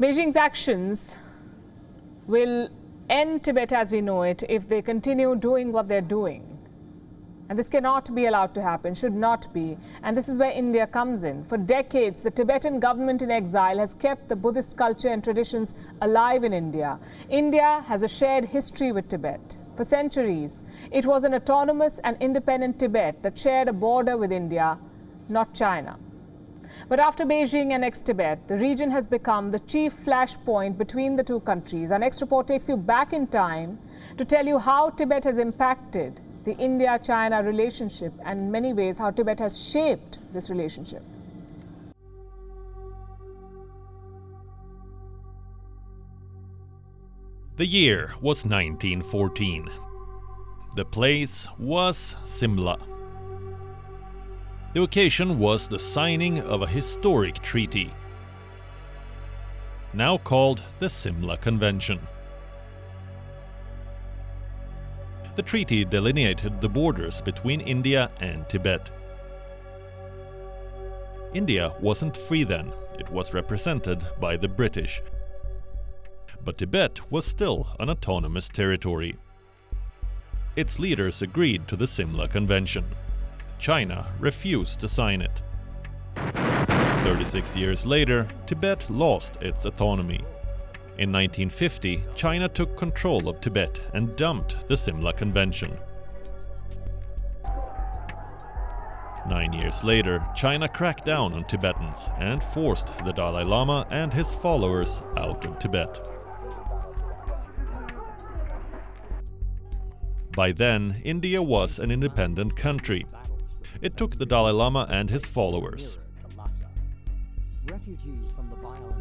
Beijing's actions will end Tibet as we know it if they continue doing what they're doing. And this cannot be allowed to happen, should not be. And this is where India comes in. For decades, the Tibetan government in exile has kept the Buddhist culture and traditions alive in India. India has a shared history with Tibet. For centuries, it was an autonomous and independent Tibet that shared a border with India, not China. But after Beijing annexed Tibet, the region has become the chief flashpoint between the two countries. Our next report takes you back in time to tell you how Tibet has impacted the India-China relationship and in many ways how Tibet has shaped this relationship. The year was 1914. The place was Simla. The occasion was the signing of a historic treaty, now called the Simla Convention. The treaty delineated the borders between India and Tibet. India wasn't free then, it was represented by the British. But Tibet was still an autonomous territory. Its leaders agreed to the Simla Convention. China refused to sign it. 36 years later, Tibet lost its autonomy. In 1950, China took control of Tibet and dumped the Simla Convention. 9 years later, China cracked down on Tibetans and forced the Dalai Lama and his followers out of Tibet. By then, India was an independent country. It took the Dalai Lama and his followers.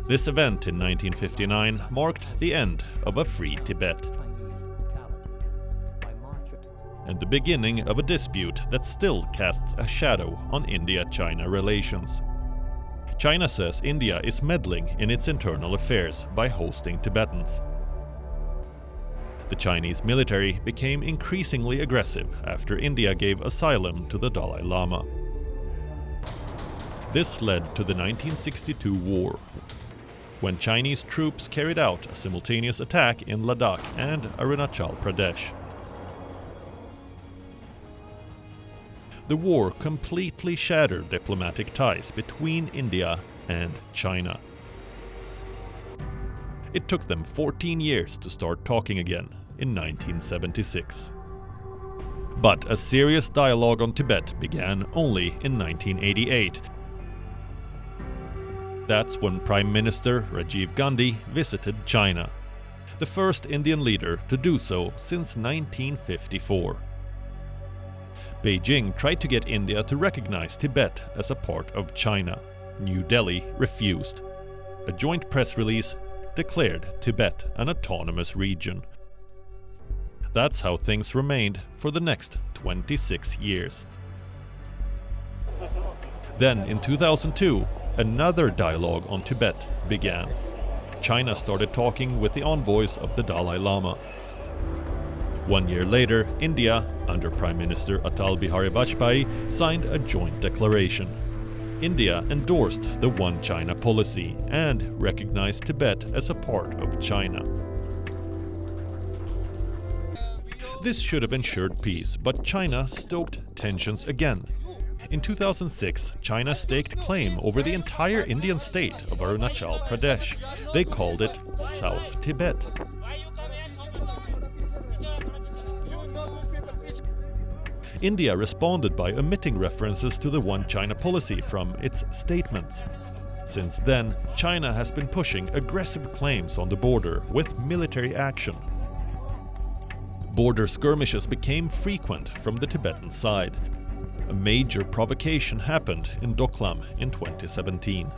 This event in 1959 marked the end of a free Tibet and the beginning of a dispute that still casts a shadow on India-China relations. China says India is meddling in its internal affairs by hosting Tibetans. The Chinese military became increasingly aggressive after India gave asylum to the Dalai Lama. This led to the 1962 war, when Chinese troops carried out a simultaneous attack in Ladakh and Arunachal Pradesh. The war completely shattered diplomatic ties between India and China. It took them 14 years to start talking again in 1976. But a serious dialogue on Tibet began only in 1988. That's when Prime Minister Rajiv Gandhi visited China, the first Indian leader to do so since 1954. Beijing tried to get India to recognize Tibet as a part of China. New Delhi refused. A joint press release declared Tibet an autonomous region. That's how things remained for the next 26 years. Then in 2002, another dialogue on Tibet began. China started talking with the envoys of the Dalai Lama. 1 year later, India, under Prime Minister Atal Bihari Vajpayee, signed a joint declaration. India endorsed the One China policy and recognized Tibet as a part of China. This should have ensured peace, but China stoked tensions again. In 2006, China staked claim over the entire Indian state of Arunachal Pradesh. They called it South Tibet. India responded by omitting references to the One China policy from its statements. Since then, China has been pushing aggressive claims on the border with military action. Border skirmishes became frequent from the Tibetan side. A major provocation happened in Doklam in 2017.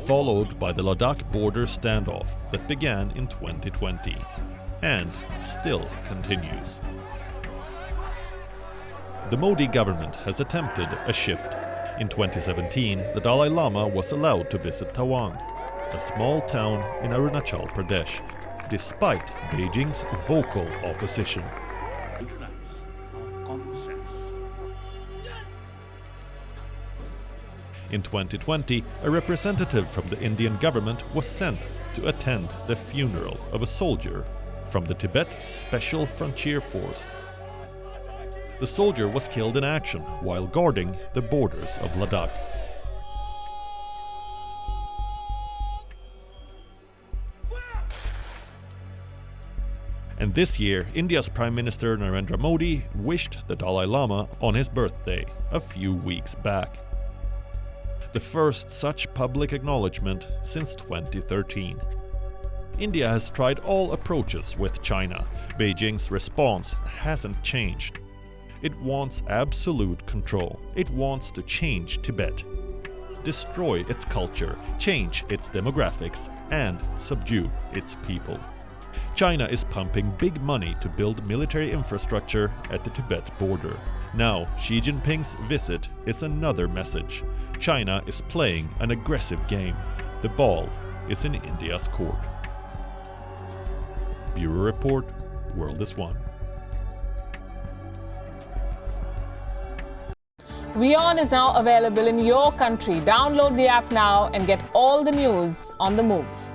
Followed by the Ladakh border standoff that began in 2020 and still continues. The Modi government has attempted a shift. In 2017, the Dalai Lama was allowed to visit Tawang, a small town in Arunachal Pradesh, despite Beijing's vocal opposition. In 2020, a representative from the Indian government was sent to attend the funeral of a soldier from the Tibet Special Frontier Force. The soldier was killed in action while guarding the borders of Ladakh. And this year, India's Prime Minister Narendra Modi wished the Dalai Lama on his birthday a few weeks back. The first such public acknowledgement since 2013. India has tried all approaches with China. Beijing's response hasn't changed. It wants absolute control. It wants to change Tibet, destroy its culture, change its demographics, and subdue its people. China is pumping big money to build military infrastructure at the Tibet border. Now, Xi Jinping's visit is another message. China is playing an aggressive game. The ball is in India's court. Bureau Report, World is One. WION is now available in your country. Download the app now and get all the news on the move.